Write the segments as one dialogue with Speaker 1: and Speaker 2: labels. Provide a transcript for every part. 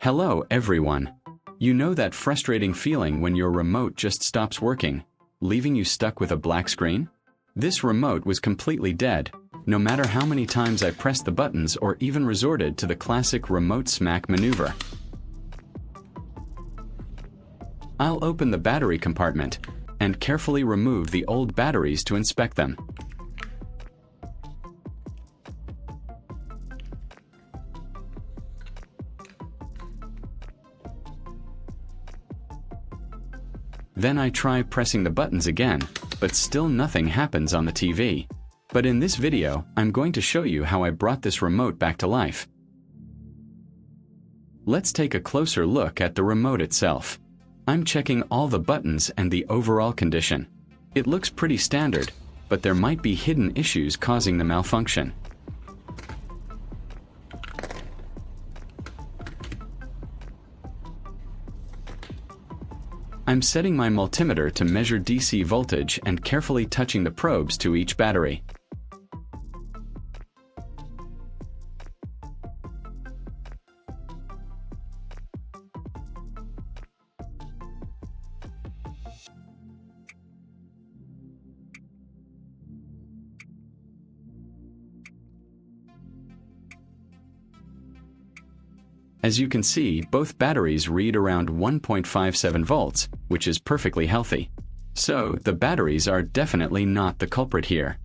Speaker 1: Hello, everyone. You know that frustrating feeling when your remote just stops working, leaving you stuck with a black screen? This remote was completely dead, no matter how many times I pressed the buttons or even resorted to the classic remote smack maneuver. I'll open the battery compartment and carefully remove the old batteries to inspect them. Then I try pressing the buttons again, but still nothing happens on the TV. But in this video, I'm going to show you how I brought this remote back to life. Let's take a closer look at the remote itself. I'm checking all the buttons and the overall condition. It looks pretty standard, but there might be hidden issues causing the malfunction. I'm setting my multimeter to measure DC voltage and carefully touching the probes to each battery. As you can see, both batteries read around 1.57 volts, which is perfectly healthy. So, the batteries are definitely not the culprit here.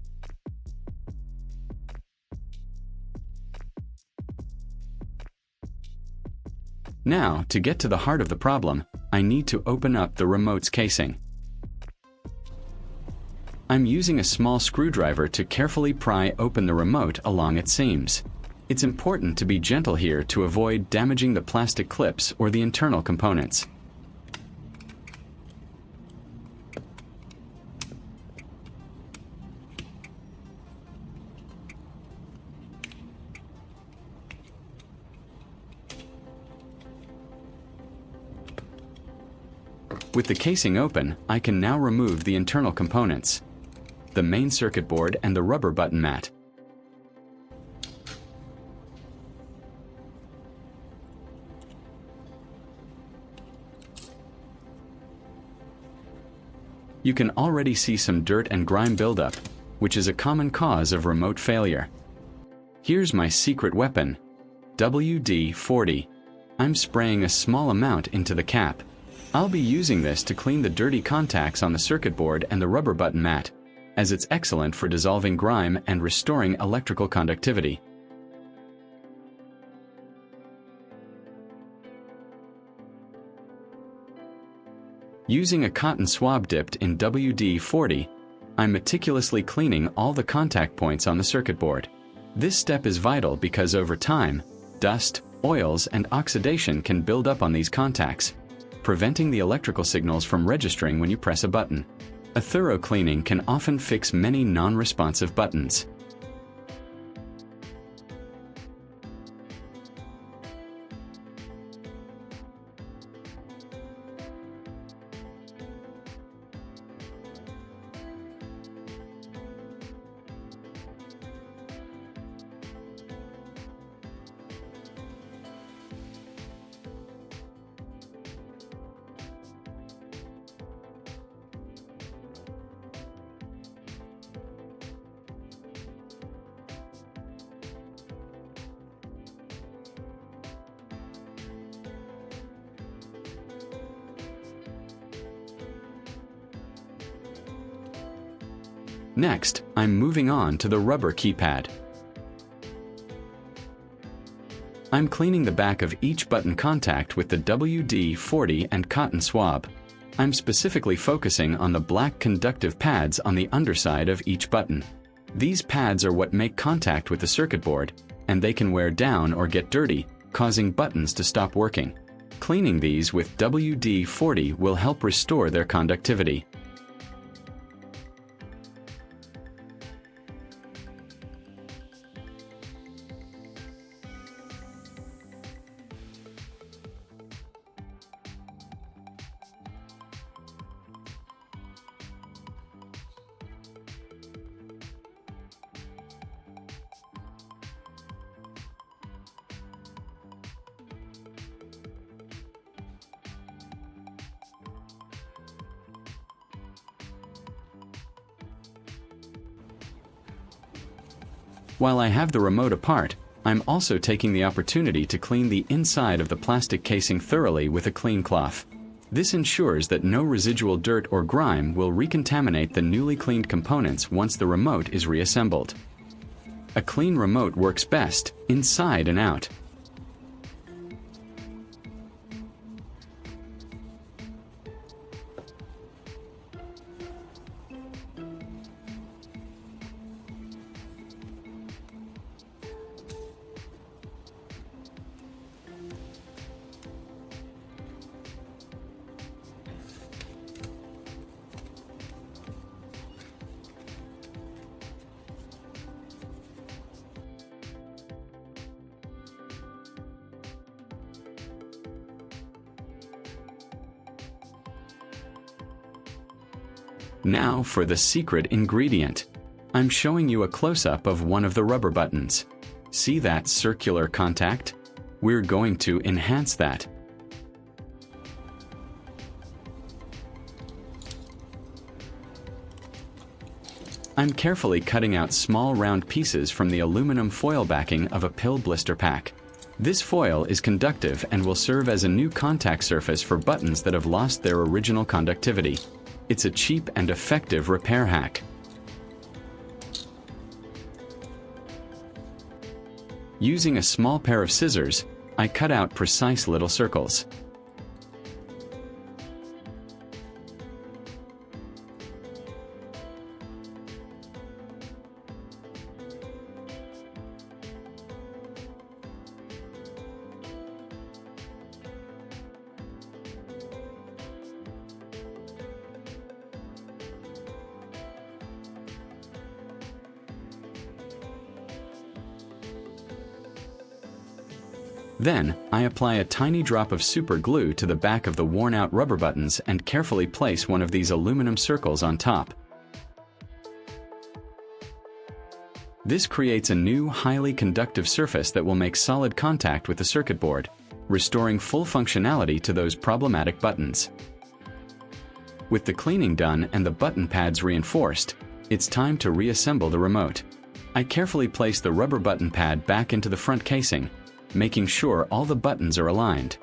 Speaker 1: Now, to get to the heart of the problem, I need to open up the remote's casing. I'm using a small screwdriver to carefully pry open the remote along its seams. It's important to be gentle here to avoid damaging the plastic clips or the internal components. With the casing open, I can now remove the internal components, the main circuit board and the rubber button mat. You can already see some dirt and grime buildup, which is a common cause of remote failure. Here's my secret weapon, WD-40. I'm spraying a small amount into the cap. I'll be using this to clean the dirty contacts on the circuit board and the rubber button mat, as it's excellent for dissolving grime and restoring electrical conductivity. Using a cotton swab dipped in WD-40, I'm meticulously cleaning all the contact points on the circuit board. This step is vital because over time, dust, oils, and oxidation can build up on these contacts, preventing the electrical signals from registering when you press a button. A thorough cleaning can often fix many non-responsive buttons. Next, I'm moving on to the rubber keypad. I'm cleaning the back of each button contact with the WD-40 and cotton swab. I'm specifically focusing on the black conductive pads on the underside of each button. These pads are what make contact with the circuit board, and they can wear down or get dirty, causing buttons to stop working. Cleaning these with WD-40 will help restore their conductivity. While I have the remote apart, I'm also taking the opportunity to clean the inside of the plastic casing thoroughly with a clean cloth. This ensures that no residual dirt or grime will recontaminate the newly cleaned components once the remote is reassembled. A clean remote works best, inside and out. Now for the secret ingredient. I'm showing you a close-up of one of the rubber buttons. See that circular contact? We're going to enhance that. I'm carefully cutting out small round pieces from the aluminum foil backing of a pill blister pack. This foil is conductive and will serve as a new contact surface for buttons that have lost their original conductivity. It's a cheap and effective repair hack. Using a small pair of scissors, I cut out precise little circles. Then, I apply a tiny drop of super glue to the back of the worn-out rubber buttons and carefully place one of these aluminum circles on top. This creates a new, highly conductive surface that will make solid contact with the circuit board, restoring full functionality to those problematic buttons. With the cleaning done and the button pads reinforced, it's time to reassemble the remote. I carefully place the rubber button pad back into the front casing, making sure all the buttons are aligned.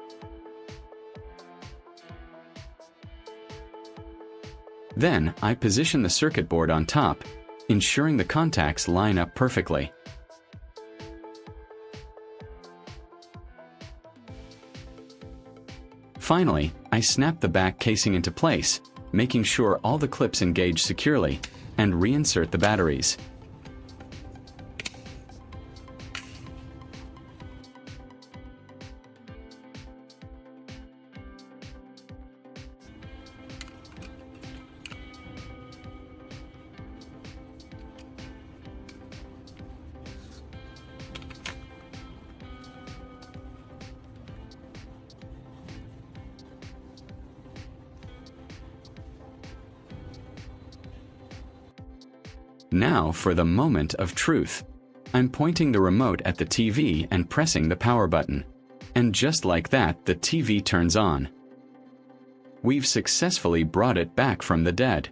Speaker 1: Then, I position the circuit board on top, ensuring the contacts line up perfectly. Finally, I snap the back casing into place, making sure all the clips engage securely, and reinsert the batteries. Now for the moment of truth. I'm pointing the remote at the TV and pressing the power button. And just like that, the TV turns on. We've successfully brought it back from the dead.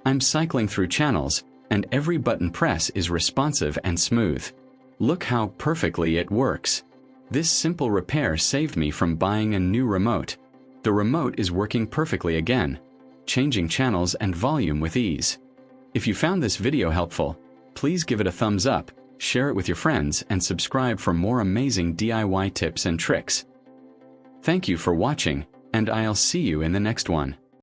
Speaker 1: I'm cycling through channels, and every button press is responsive and smooth. Look how perfectly it works. This simple repair saved me from buying a new remote. The remote is working perfectly again, changing channels and volume with ease. If you found this video helpful, please give it a thumbs up, share it with your friends, and subscribe for more amazing DIY tips and tricks. Thank you for watching, and I'll see you in the next one.